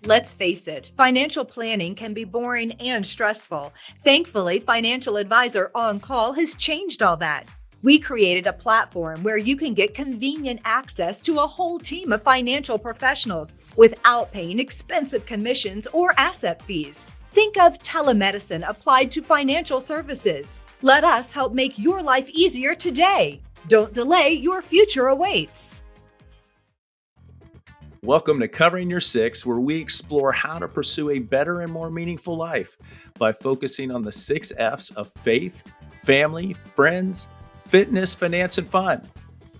Let's face it, financial planning can be boring and stressful. Thankfully, Financial Advisor On Call has changed all that. We created a platform where you can get convenient access to a whole team of financial professionals without paying expensive commissions or asset fees. Think of telemedicine applied to financial services. Let us help make your life easier today. Don't delay, your future awaits. Welcome to Covering Your Six, where we explore how to pursue a better and more meaningful life by focusing on the 6 F's of faith, family, friends, fitness, finance, and fun.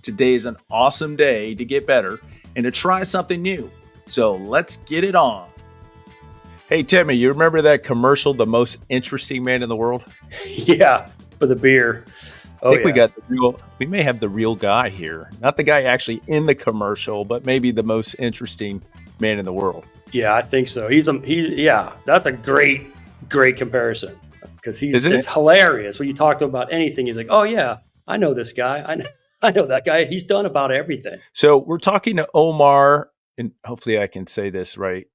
Today is an awesome day to get better and to try something new. So let's get it on. Hey, Timmy, you remember that commercial, The Most Interesting Man in the World? Yeah, for the beer. I think we may have the real guy here. Not the guy actually in the commercial, but maybe the most interesting man in the world. Yeah, I think so. That's a great comparison because it's hilarious. When you talk to him about anything, he's like, oh yeah, I know this guy. I know that guy. He's done about everything. So we're talking to Omar, and hopefully I can say this right.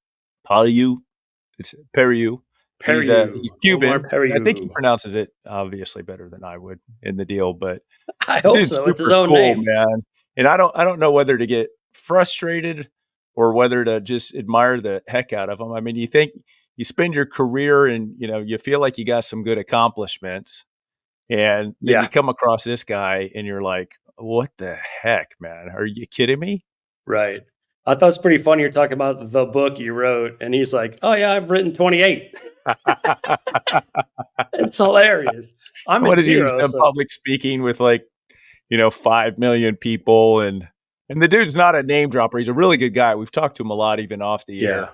Periu. It's Periu. He's Cuban. I think he pronounces it obviously better than I would in the deal, but I hope so. It's his own name, man. And I don't know whether to get frustrated or whether to just admire the heck out of him. I mean, you think you spend your career and you feel like you got some good accomplishments, and then you come across this guy and you're like, "What the heck, man? Are you kidding me?" Right. I thought it's pretty funny. You're talking about the book you wrote, and he's like, "Oh yeah, I've written 28." It's hilarious. What is he done public speaking with 5 million people, and the dude's not a name dropper. He's a really good guy. We've talked to him a lot, even off the air.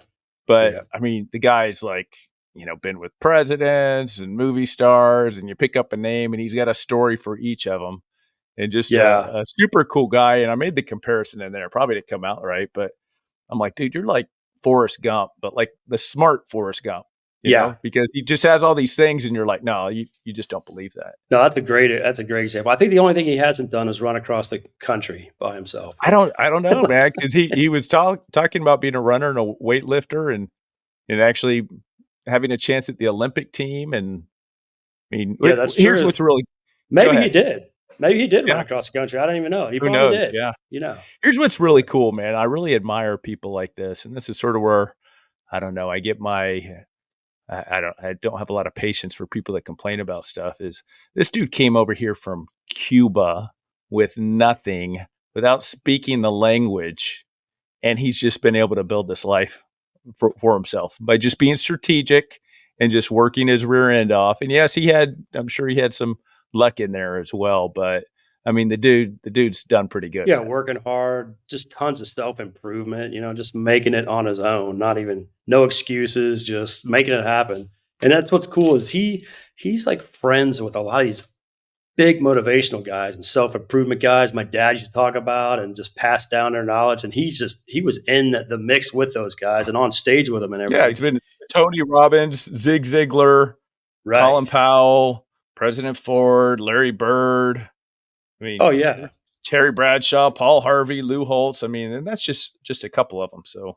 But I mean, the guy's been with presidents and movie stars, and you pick up a name, and he's got a story for each of them. And just a super cool guy. And I made the comparison in there. Probably didn't come out right, but I'm like, dude, you're like Forrest Gump, but like the smart Forrest Gump. You know? Because he just has all these things, and you're like, no, you just don't believe that. No, that's a great example. I think the only thing he hasn't done is run across the country by himself. I don't know, man, because he was talking about being a runner and a weightlifter and actually having a chance at the Olympic team. And I mean, that's here's true. what's really maybe he did. Maybe he did run across the country. I don't even know. He probably did. Yeah. Here's what's really cool, man. I really admire people like this, and this is sort of where I don't know. I get I don't have a lot of patience for people that complain about stuff. Is this dude came over here from Cuba with nothing, without speaking the language, and he's just been able to build this life for himself by just being strategic and just working his rear end off. And yes, I'm sure he had some luck in there as well, but I mean, the dude's done pretty good. Yeah, working hard, just tons of self-improvement, just making it on his own, no excuses, just making it happen. And that's what's cool is he's like friends with a lot of these big motivational guys and self-improvement guys my dad used to talk about and just pass down their knowledge. And he was in the mix with those guys and on stage with them and everything. Yeah, he's been Tony Robbins, Zig Ziglar, Colin Powell, President Ford, Larry Bird. I mean, Terry Bradshaw, Paul Harvey, Lou Holtz. I mean, and that's just a couple of them. So,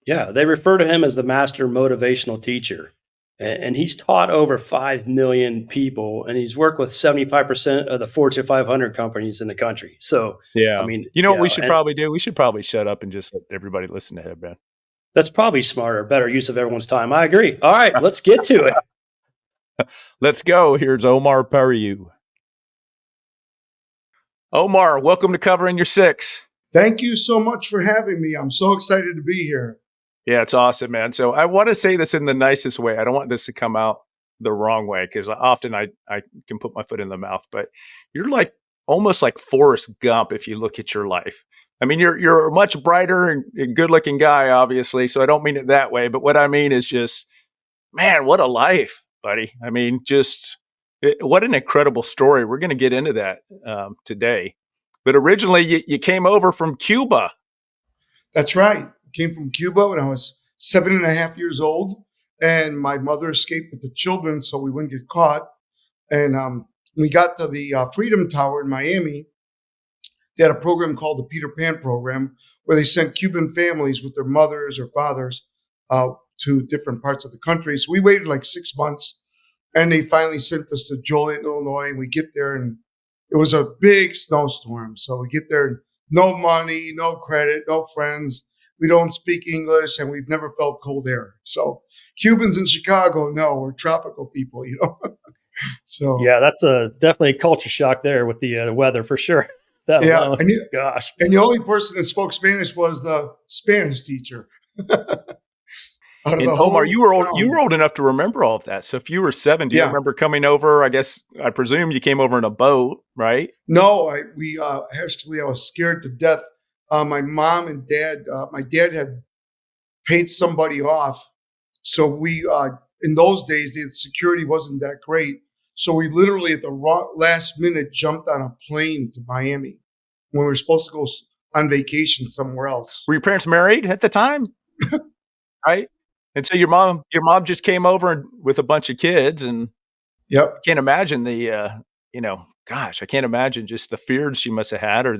yeah, they refer to him as the master motivational teacher, and he's taught over 5 million people, and he's worked with 75% of the Fortune 500 companies in the country. So, yeah, I mean, what we should probably do? We should probably shut up and just let everybody listen to him, man. That's probably smarter, better use of everyone's time. I agree. All right, let's get to it. Let's go. Here's Omar Periu. Omar, welcome to Covering Your Six. Thank you so much for having me. I'm so excited to be here. Yeah, it's awesome, man. So I want to say this in the nicest way. I don't want this to come out the wrong way because often I can put my foot in the mouth, but you're almost like Forrest Gump if you look at your life. I mean, you're a much brighter and good looking guy, obviously. So I don't mean it that way, but what I mean is just, man, what a life, buddy. I mean, what an incredible story. We're going to get into that today. But originally, you came over from Cuba. That's right. I came from Cuba when I was 7.5 years old. And my mother escaped with the children so we wouldn't get caught. And we got to the Freedom Tower in Miami. They had a program called the Peter Pan program where they sent Cuban families with their mothers or fathers to different parts of the country. So we waited like 6 months, and they finally sent us to Joliet, Illinois. And we get there, and it was a big snowstorm. So we get there, no money, no credit, no friends. We don't speak English, and we've never felt cold air. So Cubans in Chicago, no, we're tropical people, you know. So yeah, that's definitely a culture shock there with the weather for sure. Yeah, gosh. And the only person that spoke Spanish was the Spanish teacher. And Omar, you were old enough to remember all of that. So if you were 7, do you remember coming over? I presume you came over in a boat, right? No, I was scared to death. My mom and dad, my dad had paid somebody off. So we, in those days, the security wasn't that great. So we literally at the last minute jumped on a plane to Miami when we were supposed to go on vacation somewhere else. Were your parents married at the time? Right? And so your mom just came over with a bunch of kids, and I can't imagine I can't imagine just the fears she must have had, or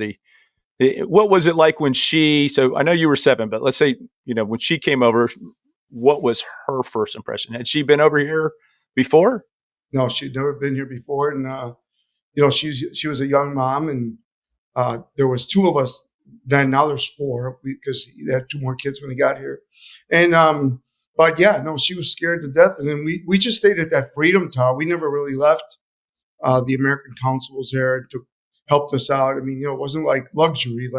what was it like when so I know you were 7, but let's say, when she came over, what was her first impression? Had she been over here before? No, she'd never been here before. And, she was a young mom, and there was 2 of us then. Now there's 4 because they had 2 more kids when they got here. And, but yeah, no, she was scared to death. And then we just stayed at that Freedom Tower. We never really left. The American Council was there and helped us out. I mean, it wasn't like luxury,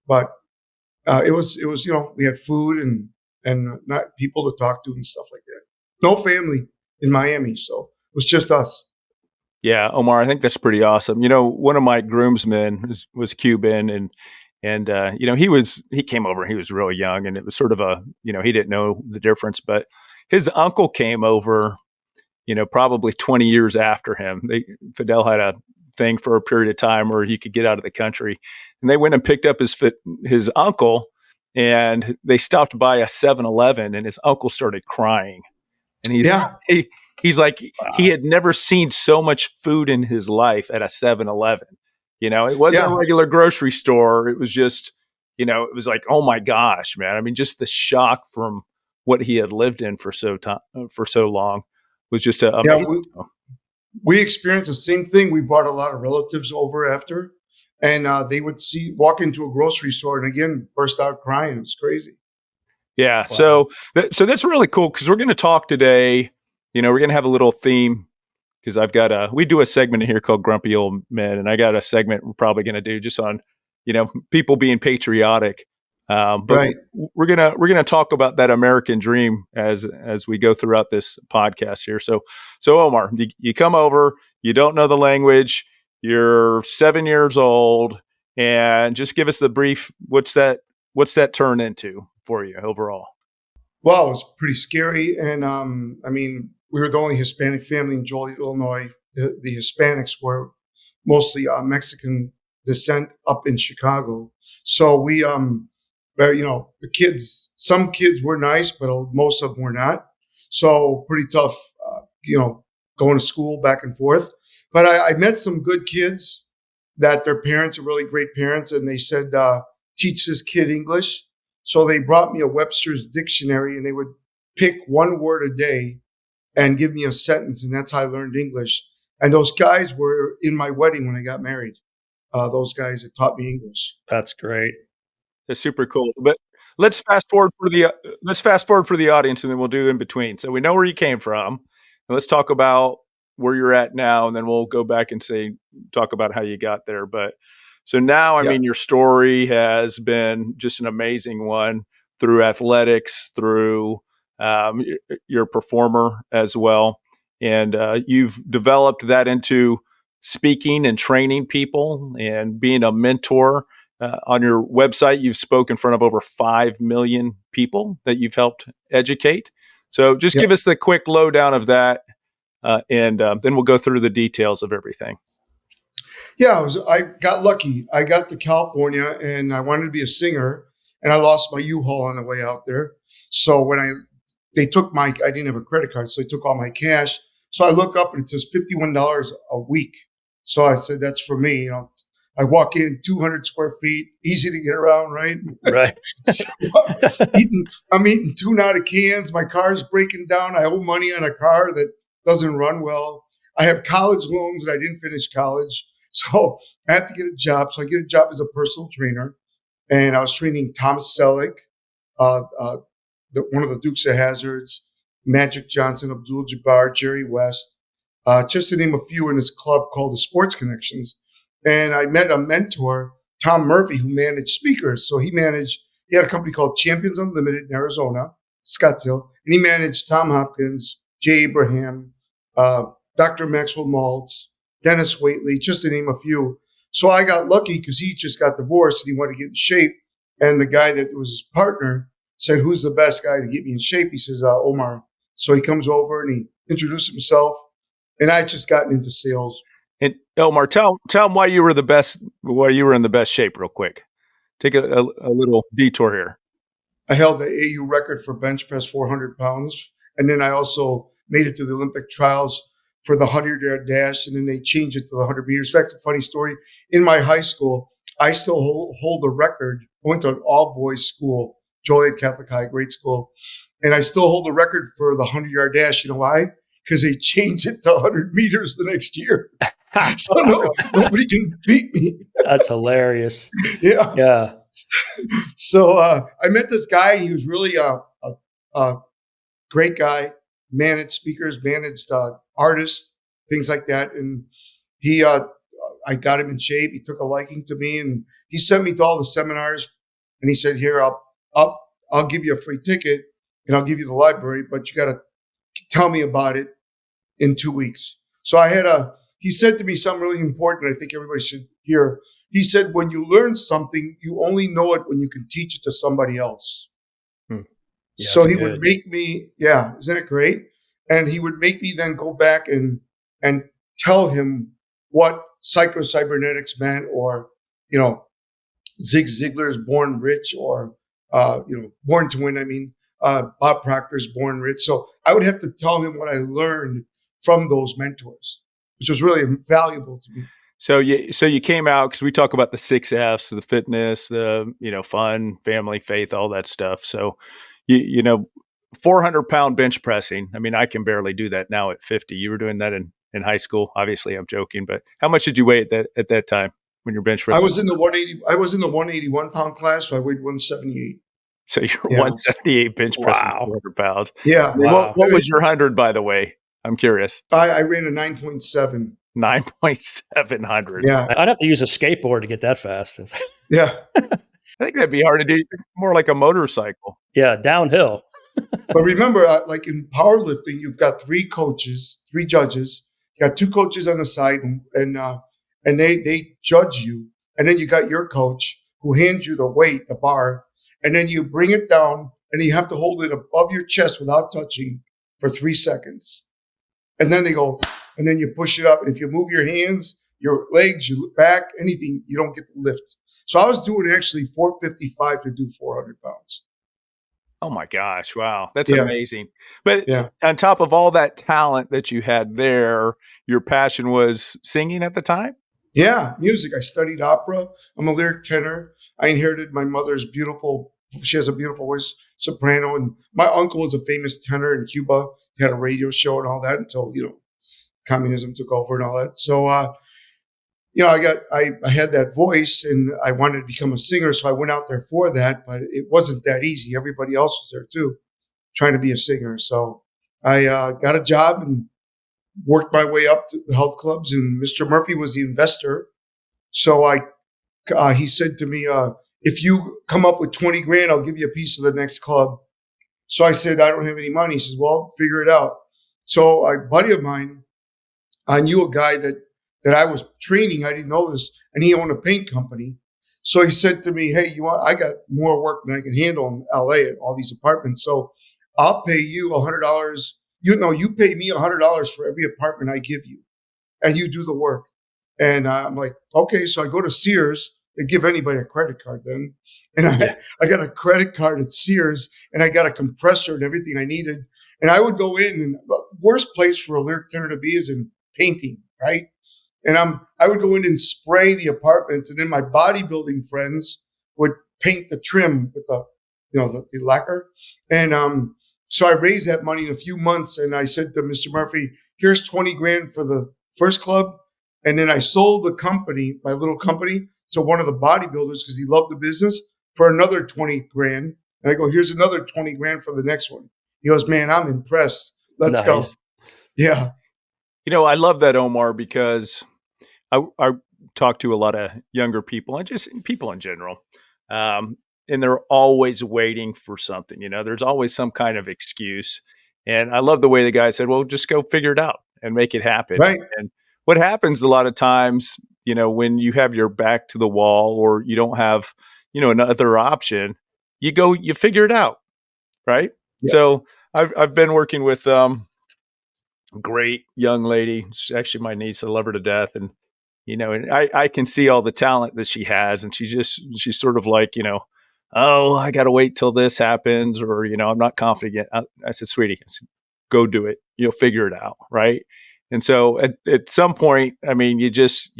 but it was, we had food and not people to talk to and stuff like that. No family in Miami. So it was just us. Yeah, Omar, I think that's pretty awesome. One of my groomsmen was Cuban, and he came over, he was really young, and it was sort of he didn't know the difference, but his uncle came over, probably 20 years after him. Fidel had a thing for a period of time where he could get out of the country, and they went and picked up his uncle, and they stopped by a 7-Eleven, and his uncle started crying. And he's like, wow. He had never seen so much food in his life at a 7-Eleven. It wasn't a regular grocery store. It was just, it was like, oh my gosh, man. I mean, just the shock from what he had lived in for so long was just amazing. We experienced the same thing. We brought a lot of relatives over after, and they would walk into a grocery store and again burst out crying. It was crazy. Yeah. Wow. So that's really cool, because we're going to talk today. We're going to have a little theme, because we do a segment in here called Grumpy Old Men, and I got a segment we're probably going to do just on, people being patriotic. But right. we're gonna talk about that American dream as we go throughout this podcast here. So Omar, you come over, you don't know the language, you're 7 years old, and just give us the brief. What's that turn into for you overall? Well, it was pretty scary, and we were the only Hispanic family in Joliet, Illinois. The Hispanics were mostly Mexican descent up in Chicago. So we, the kids, some kids were nice, but most of them were not. So pretty tough, going to school back and forth. But I met some good kids that their parents are really great parents, and they said, teach this kid English. So they brought me a Webster's dictionary, and they would pick one word a day and give me a sentence. And that's how I learned English. And those guys were in my wedding when I got married. Those guys that taught me English. That's great. That's super cool. But let's fast forward for the audience, and then we'll do in between. So we know where you came from. And let's talk about where you're at now, and then we'll go back and talk about how you got there. But so now, I mean, your story has been just an amazing one through athletics, through you're a performer as well. And you've developed that into speaking and training people and being a mentor. On your website, you've spoken in front of over 5 million people that you've helped educate. So just give us the quick lowdown of that, and then we'll go through the details of everything. Yeah, I got lucky. I got to California, and I wanted to be a singer, and I lost my U-Haul on the way out there. So when they took I didn't have a credit card, so they took all my cash. So I look up, and it says $51 a week. So I said, that's for me. I walk in 200 square feet, easy to get around, right? Right. So I'm eating tuna out of cans. My car's breaking down. I owe money on a car that doesn't run well. I have college loans that I didn't finish college. So I have to get a job. So I get a job as a personal trainer. And I was training Thomas Selleck, one of the Dukes of Hazzards, Magic Johnson, Abdul Jabbar, Jerry West, just to name a few in this club called the Sports Connections. And I met a mentor, Tom Murphy, who managed speakers. So he had a company called Champions Unlimited in Arizona, Scottsdale, and he managed Tom Hopkins, Jay Abraham, Dr. Maxwell Maltz, Dennis Waitley, just to name a few. So I got lucky because he just got divorced and he wanted to get in shape. And the guy that was his partner said, "Who's the best guy to get me in shape?" He says, "Omar." So he comes over and he introduced himself. And I had just gotten into sales. And Omar, tell him why you were the best, why you were in the best shape real quick. Take a little detour here. I held the AU record for bench press 400 pounds. And then I also made it to the Olympic trials for the 100-yard dash. And then they changed it to the 100 meters. In fact, a funny story. In my high school, I still hold the record. I went to an all-boys school, Joliet Catholic High, great school. And I still hold the record for the 100-yard dash. You know why? Because they changed it to 100 meters the next year. So nobody can beat me. That's hilarious. Yeah. Yeah. So I met this guy. He was really a great guy, managed speakers, managed artists, things like that. And I got him in shape. He took a liking to me, and he sent me to all the seminars. And he said, "Here, I'll give you a free ticket, and I'll give you the library, but you got to tell me about it in 2 weeks." So he said to me something really important I think everybody should hear. He said, when you learn something, you only know it when you can teach it to somebody else. Yeah, so he would make me, isn't that great? And he would make me then go back and tell him what psycho-cybernetics meant, or, Zig Ziglar's Born Rich, or, Born to Win, Bob Proctor's Born Rich. So I would have to tell him what I learned from those mentors, which was really valuable to me. So you came out, because we talk about the 6 F's, the fitness, the, fun, family, faith, all that stuff. So, 400-pound bench pressing. I can barely do that now at 50. You were doing that in high school. Obviously, I'm joking, but how much did you weigh at that time when you're bench pressing? I was in the 181-pound class, so I weighed 178. So you're 178 bench pressing 400 pounds. Yeah. Wow. What was your 100, by the way? I'm curious. I ran a 9.7. 9.700. Yeah. I'd have to use a skateboard to get that fast. Yeah. I think that'd be hard to do. More like a motorcycle. Yeah, downhill. But remember, like in powerlifting, you've got 3 judges. You got 2 coaches on the side, and they judge you. And then you got your coach who hands you the weight, the bar, and then you bring it down, and you have to hold it above your chest without touching for 3 seconds. And then they go, and then you push it up. And if you move your hands, your legs, your back, anything, you don't get the lift. So I was doing actually 455 to do 400 pounds. Oh my gosh. Wow. That's amazing. But on top of all that talent that you had there, your passion was singing at the time? Yeah, music. I studied opera. I'm a lyric tenor. I inherited my mother's she has a beautiful voice, soprano. And my uncle was a famous tenor in Cuba. He had a radio show and all that until, communism took over and all that. So, I had that voice and I wanted to become a singer. So I went out there for that, but it wasn't that easy. Everybody else was there too, trying to be a singer. So I got a job and worked my way up to the health clubs, and Mr. Murphy was the investor. So he said to me, if you come up with 20 grand, I'll give you a piece of the next club. So I said, I don't have any money. He says, well, figure it out. So a buddy of mine, I knew a guy that I was training. I didn't know this. And he owned a paint company. So he said to me, hey, I got more work than I can handle in LA at all these apartments. So I'll pay you $100. You pay me $100 for every apartment I give you, and you do the work. And I'm like, okay. So I go to Sears. They give anybody a credit card then. And I got a credit card at Sears, and I got a compressor and everything I needed. And I would go in, and the worst place for a lyric tenor to be is in painting, right? And I would go in and spray the apartments, and then my bodybuilding friends would paint the trim with the lacquer. And so I raised that money in a few months, and I said to Mr. Murphy, here's 20 grand for the first club. And then I sold the company, my little company, to one of the bodybuilders because he loved the business for another 20 grand. And I go, here's another 20 grand for the next one. He goes, man, I'm impressed. Let's go. Yeah. I love that, Omar, because I talk to a lot of younger people and just people in general. And they're always waiting for something. There's always some kind of excuse. And I love the way the guy said, well, just go figure it out and make it happen. Right. And what happens a lot of times, when you have your back to the wall or you don't have, another option, you figure it out. Right. Yeah. So I've been working with great young lady. She's actually my niece. I love her to death. And, and I can see all the talent that she has. And she's sort of like, oh, I got to wait till this happens, or, I'm not confident yet. I said, sweetie, go do it. You'll figure it out. Right. And so at some point, I mean, you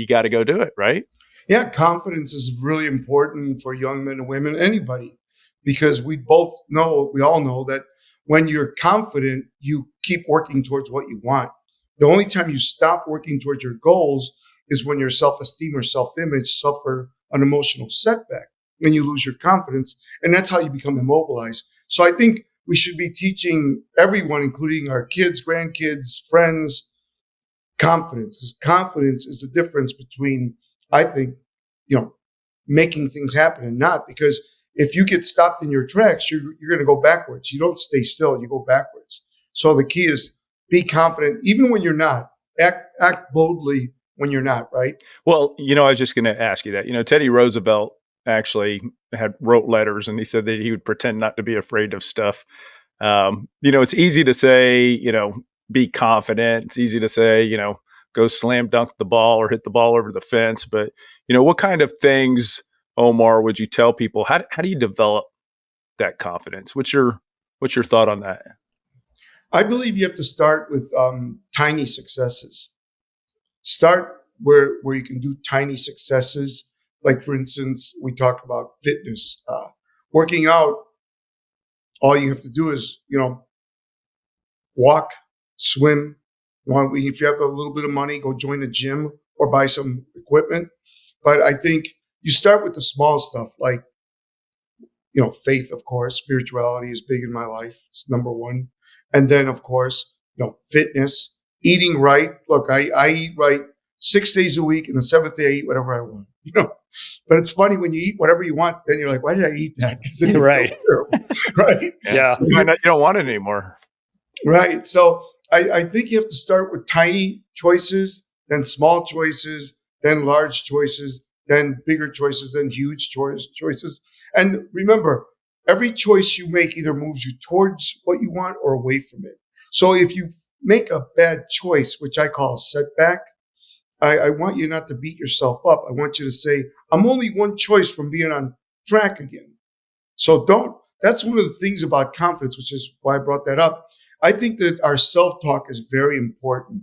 got to go do it. Right. Yeah. Confidence is really important for young men and women, anybody, because we all know that when you're confident, you keep working towards what you want. The only time you stop working towards your goals is when your self-esteem or self-image suffer an emotional setback, when you lose your confidence. And that's how you become immobilized. So I think we should be teaching everyone, including our kids, grandkids, friends, confidence, because confidence is the difference between, I think, making things happen and not. Because if you get stopped in your tracks, you're going to go backwards. You don't stay still, you go backwards. So the key is be confident, even when you're not. Act boldly when you're not, right? Well, I was just going to ask you that. Teddy Roosevelt actually wrote letters, and he said that he would pretend not to be afraid of stuff. It's easy to say, be confident. It's easy to say, go slam dunk the ball or hit the ball over the fence. But, what kind of things, Omar, would you tell people? How do you develop that confidence? What's your thought on that? I believe you have to start with tiny successes. Start where you can do tiny successes. Like, for instance, we talk about fitness, working out. All you have to do is, walk, swim. If you have a little bit of money, go join a gym or buy some equipment. But I think you start with the small stuff, like, faith, of course. Spirituality is big in my life. It's number one. And then, of course, fitness, eating right. Look, I eat right 6 days a week, and the 7th day I eat whatever I want. But it's funny when you eat whatever you want, then you're like, why did I eat that? Right. Right. Yeah. So you don't want it anymore. Right. So I think you have to start with tiny choices, then small choices, then large choices, then bigger choices, then huge choices. And remember, every choice you make either moves you towards what you want or away from it. So if you make a bad choice, which I call a setback, I want you not to beat yourself up. I want you to say, I'm only one choice from being on track again. So that's one of the things about confidence, which is why I brought that up. I think that our self-talk is very important.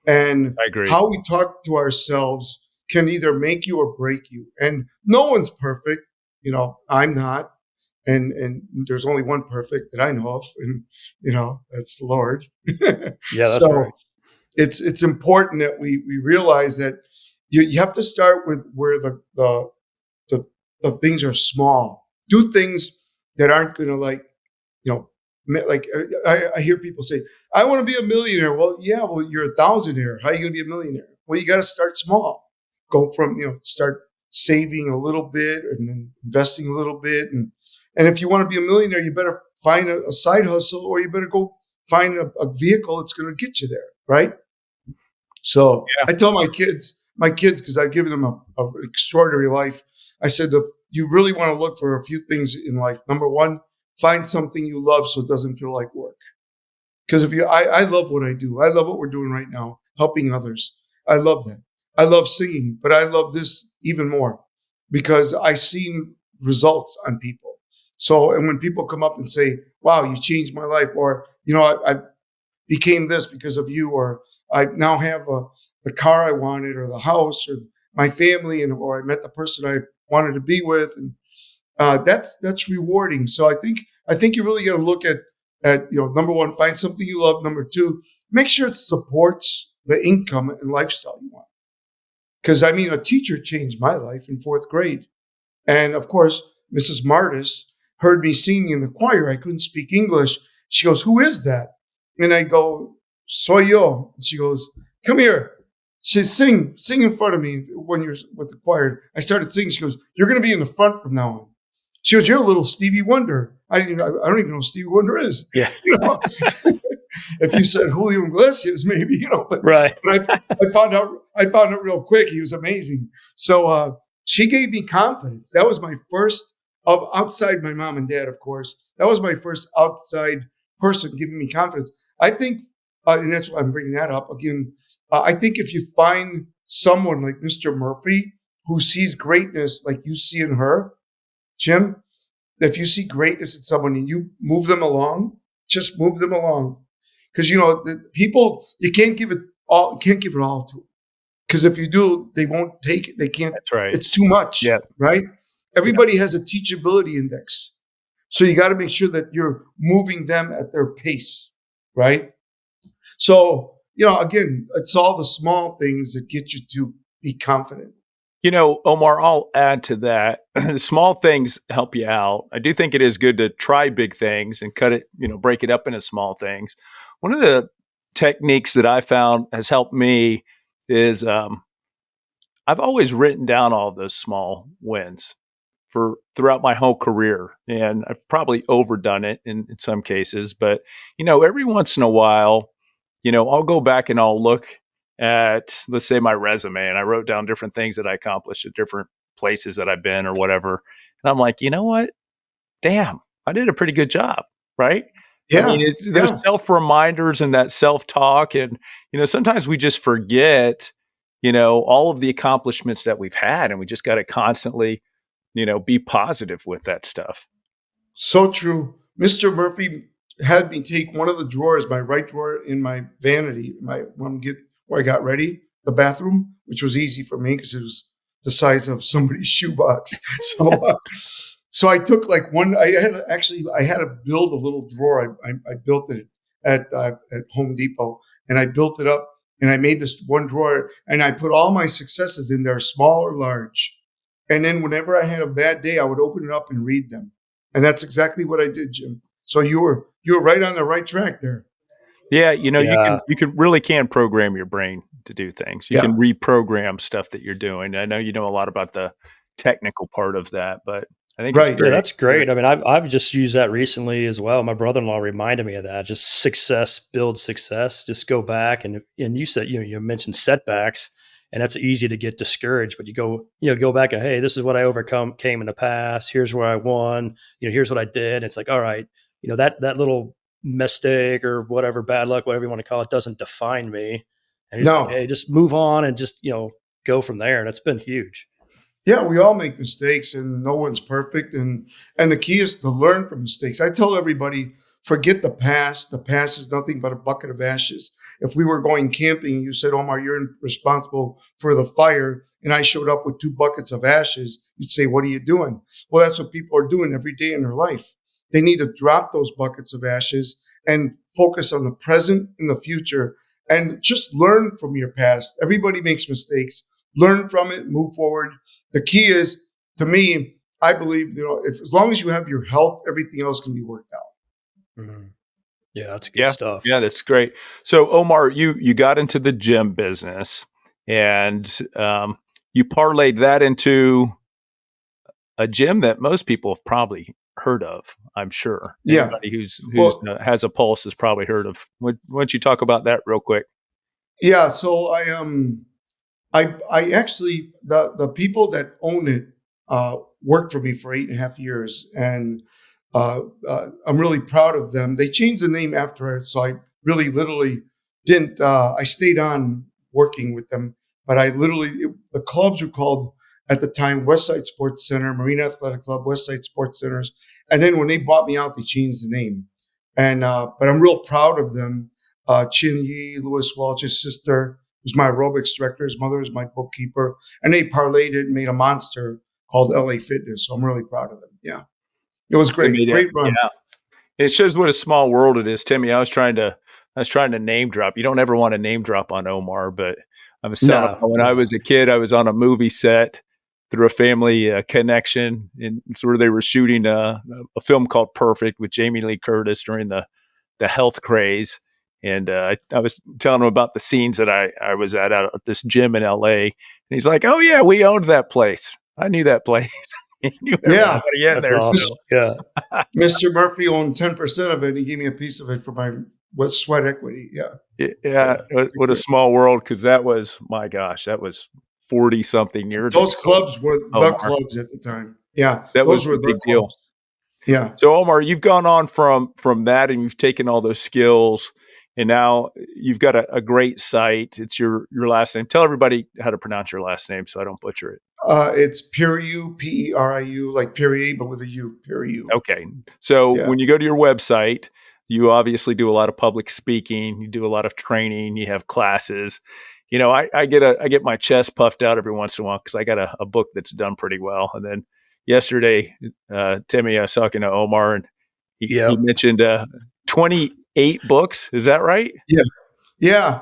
And I agree. How we talk to ourselves can either make you or break you. And no one's perfect. I'm not. And there's only one perfect that I know of. And, that's the Lord. Yeah, that's right. It's important that we realize that you have to start with where the things are small. Do things that aren't going to like I hear people say, I want to be a millionaire. Well, you're a thousandaire. How are you going to be a millionaire? Well, you got to start small. Go from, start saving a little bit and then investing a little bit. And if you want to be a millionaire, you better find a side hustle, or you better go find a vehicle that's going to get you there. Right. So yeah. I tell my kids, because I've given them an extraordinary life. I said, you really want to look for a few things in life. Number one, find something you love so it doesn't feel like work. Because I love what I do. I love what we're doing right now, helping others. I love that. I love singing, but I love this even more because I've seen results on people. So, and when people come up and say, wow, you changed my life, or, became this because of you, or I now have the car I wanted, or the house, or my family, or I met the person I wanted to be with, and that's rewarding. So I think you really got to look at number one, find something you love. Number two, make sure it supports the income and lifestyle you want. Because I mean, a teacher changed my life in 4th grade, and of course, Mrs. Martis heard me singing in the choir. I couldn't speak English. She goes, "Who is that?" And I go, "Soy yo." And she goes, "Come here." She says, sing in front of me when you're with the choir. I started singing. She goes, "You're going to be in the front from now on." She goes, "You're a little Stevie Wonder." I don't even know who Stevie Wonder is. Yeah. If you said Julio Iglesias, maybe, but, right. But I found out real quick. He was amazing. So she gave me confidence. That was my first outside my mom and dad, of course. That was my first outside person giving me confidence. I think, and that's why I'm bringing that up again. I think if you find someone like Mr. Murphy who sees greatness like you see in her, Jim, if you see greatness in someone and you move them along, just move them along. Because, the people, you can't give it all to them. Because if you do, they won't take it. They can't. That's right. It's too much. Yeah. Right? Everybody has a teachability index. So you got to make sure that you're moving them at their pace. Right? So, again, it's all the small things that get you to be confident. Omar, I'll add to that. Small things help you out. I do think it is good to try big things and break it up into small things. One of the techniques that I found has helped me is I've always written down all those small wins throughout my whole career. And I've probably overdone it in some cases. But, every once in a while, I'll go back and I'll look at, let's say, my resume, and I wrote down different things that I accomplished at different places that I've been or whatever. And I'm like, you know what? Damn, I did a pretty good job, right? Yeah. I mean, those self-reminders and that self-talk. And, sometimes we just forget, all of the accomplishments that we've had, and we just got to constantly, be positive with that stuff. So true. Mr. Murphy had me take one of the drawers, my right drawer in my vanity, where I got ready, the bathroom, which was easy for me because it was the size of somebody's shoebox. So I took like one. I had to build a little drawer. I built it at Home Depot, and I built it up, and I made this one drawer, and I put all my successes in there, small or large. And then whenever I had a bad day, I would open it up and read them, and that's exactly what I did, Jim. So you were right on the right track there. Yeah, you can really program your brain to do things. You can reprogram stuff that you're doing. I know you know a lot about the technical part of that, but I think it's great. Yeah, that's great. I mean, I've just used that recently as well. My brother-in-law reminded me of that. Just success builds success. Just go back and you said you mentioned setbacks, and that's easy to get discouraged. But you go back and, hey, this is what I came in the past. Here's where I won. Here's what I did. And it's like, all right, that little mistake or whatever, bad luck, whatever you want to call it, doesn't define me. And he's like, hey, just move on and just, go from there. And it's been huge. Yeah, we all make mistakes and no one's perfect. And the key is to learn from mistakes. I tell everybody, forget the past. The past is nothing but a bucket of ashes. If we were going camping, you said, Omar, you're responsible for the fire, and I showed up with 2 buckets of ashes, you'd say, what are you doing? Well, that's what people are doing every day in their life. They need to drop those buckets of ashes and focus on the present and the future and just learn from your past. Everybody makes mistakes. Learn from it, move forward. The key is, to me, I believe, as long as you have your health, everything else can be worked out. Mm-hmm. Yeah, that's good stuff. Yeah, that's great. So, Omar, you got into the gym business, and you parlayed that into a gym that most people have probably heard of, I'm sure. Yeah. Anybody who's has a pulse has probably heard of. Why don't you talk about that real quick? Yeah. So I actually, the people that own it worked for me for 8.5 years, and I'm really proud of them. They changed the name after it, so I really literally didn't. I stayed on working with them, but the clubs were called at the time Westside Sports Center, Marina Athletic Club, Westside Sports Centers, and then when they bought me out, they changed the name. And but I'm real proud of them. Chin Yi, Louis Welch's sister, who's my aerobics director. His mother is my bookkeeper. And they parlayed it and made a monster called LA Fitness. So I'm really proud of them. Yeah. It was great. Great run. Yeah. It shows what a small world it is, Timmy. I was trying to name drop. You don't ever want to name drop on Omar, but I was telling when I was a kid, I was on a movie set through a family connection, and it's where they were shooting a film called Perfect with Jamie Lee Curtis during the health craze. And I was telling him about the scenes that I was at this gym in LA. And he's like, "Oh yeah, we owned that place. I knew that place." Yeah, that's awesome. Yeah. Mr. Murphy owned 10% of it. He gave me a piece of it for my sweat equity. Yeah. What a small world, because that was, my gosh, that was 40 something years Those ago. clubs were the clubs at the time. Yeah, those were the big deal. Yeah. So Omar, you've gone on from that, and you've taken all those skills, and now you've got a great site. It's your last name. Tell everybody how to pronounce your last name so I don't butcher it. It's Periu, Periu, like Perrier, but with a U, Periu. Okay. So when you go to your website, you obviously do a lot of public speaking. You do a lot of training. You have classes. You know, I get my chest puffed out every once in a while because I got a book that's done pretty well. And then yesterday, Timmy, I was talking to Omar, and he mentioned 28 books. Is that right? Yeah.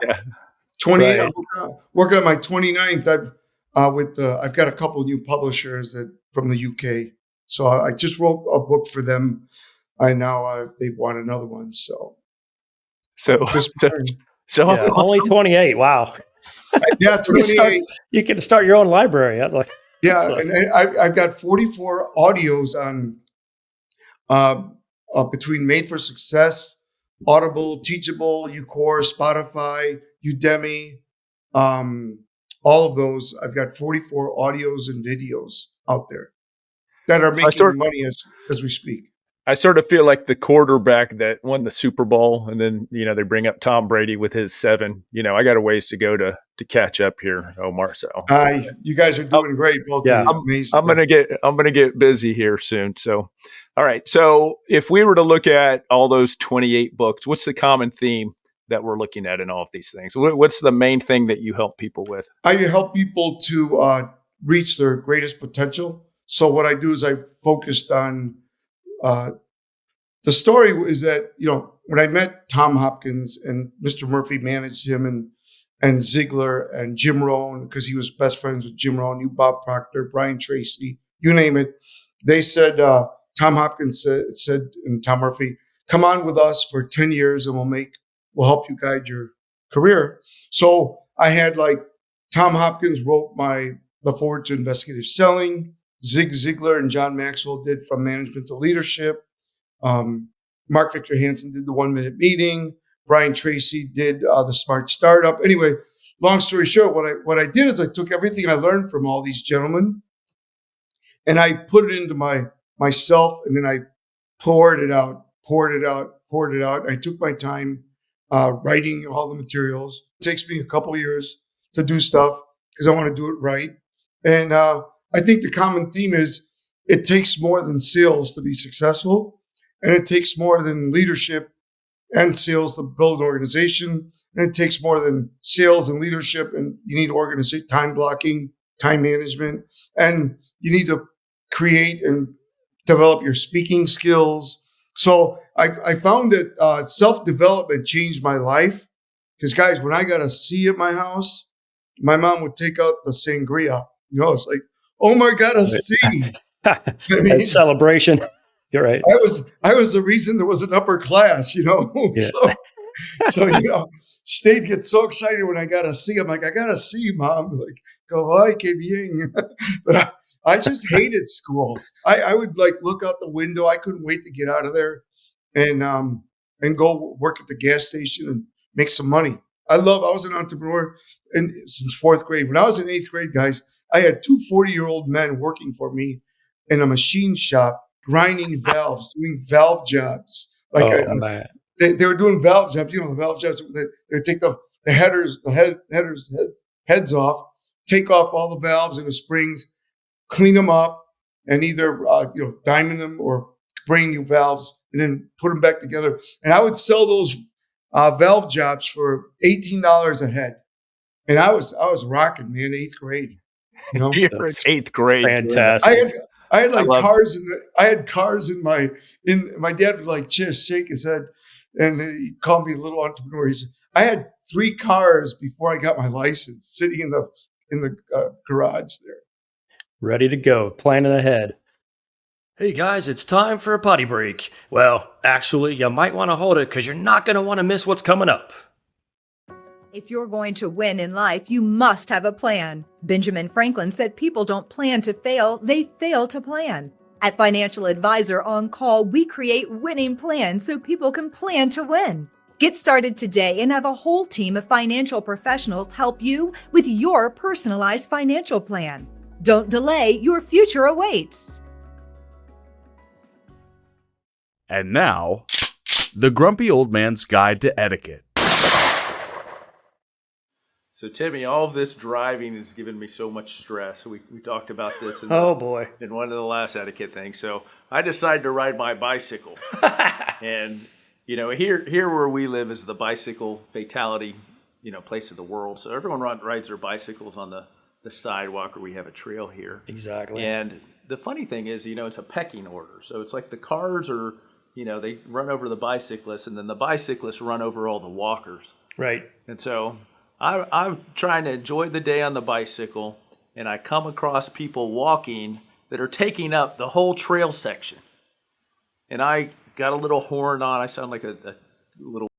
28. Right. I'm working on my 29th. I've got a couple new publishers from the UK. So I just wrote a book for them. They want another one. So only 28. Wow. Yeah, 28. You can start your own library. That's like, and I've got 44 audios on between Made for Success, Audible, Teachable, Ucore, Spotify, Udemy, all of those. I've got 44 audios and videos out there that are making money as we speak. I sort of feel like the quarterback that won the Super Bowl, and then, they bring up Tom Brady with his 7. I got a ways to go to catch up here, Omar. So you guys are doing great. Both of you. Amazing. I'm gonna get busy here soon. So, all right. So if we were to look at all those 28 books, what's the common theme that we're looking at in all of these things? What's the main thing that you help people with? I help people to reach their greatest potential. So what I do is I focused on the story is that, when I met Tom Hopkins and Mr. Murphy managed him and Ziegler and Jim Rohn, because he was best friends with Jim Rohn, Bob Proctor, Brian Tracy, you name it. They said, Tom Hopkins said, and Tom Murphy, come on with us for 10 years and we'll help you guide your career. So I had Tom Hopkins wrote The Forward to Investigative Selling. Zig Ziglar and John Maxwell did From Management to Leadership. Mark Victor Hansen did the 1 Minute Meeting. Brian Tracy did the Smart Startup. Anyway, long story short, what I did is I took everything I learned from all these gentlemen and I put it into myself, and then I poured it out. I took my time writing all the materials. It takes me a couple of years to do stuff because I want to do it right. And I think the common theme is it takes more than sales to be successful, and it takes more than leadership and sales to build an organization, and it takes more than sales and leadership, and you need organization, time blocking, time management, and you need to create and develop your speaking skills. So I found that self-development changed my life because, guys, when I got a C at my house, my mom would take out the sangria. It's like, oh my God, a C. A celebration. You're right. I was the reason there was an upper class, Yeah. So State gets so excited when I got a C. I'm like, I got a C, Mom. Like, go, ay, que bien. But I just hated school. I would look out the window. I couldn't wait to get out of there and go work at the gas station and make some money. I was an entrepreneur since 4th grade. When I was in 8th grade, guys, I had 2 40-year-old men working for me in a machine shop, grinding valves, doing valve jobs. They were doing valve jobs. The valve jobs. They would take the heads off, take off all the valves and the springs, clean them up, and either diamond them or bring new valves, and then put them back together. And I would sell those valve jobs for $18 a head. And I was rocking, man, 8th grade. You know, you're in 8th grade. Fantastic. I had like cars I had cars in my dad would like just shake his head and he called me a little entrepreneur. He said, I had 3 cars before I got my license sitting in the garage there. Ready to go, planning ahead. Hey guys, it's time for a potty break. Well, actually, you might want to hold it because you're not going to want to miss what's coming up. If you're going to win in life, you must have a plan. Benjamin Franklin said people don't plan to fail, they fail to plan. At Financial Advisor On Call, we create winning plans so people can plan to win. Get started today and have a whole team of financial professionals help you with your personalized financial plan. Don't delay, your future awaits. And now, the Grumpy Old Man's Guide to Etiquette. So, Timmy, all of this driving has given me so much stress. We talked about this in one of the last etiquette things. So I decided to ride my bicycle. And, you know, here where we live is the bicycle fatality, place of the world. So everyone rides their bicycles on the sidewalk, or we have a trail here. Exactly. And the funny thing is, it's a pecking order. So it's like the cars are, they run over the bicyclists, and then the bicyclists run over all the walkers. Right. And so I'm trying to enjoy the day on the bicycle, and I come across people walking that are taking up the whole trail section. And I got a little horn on. I sound like a little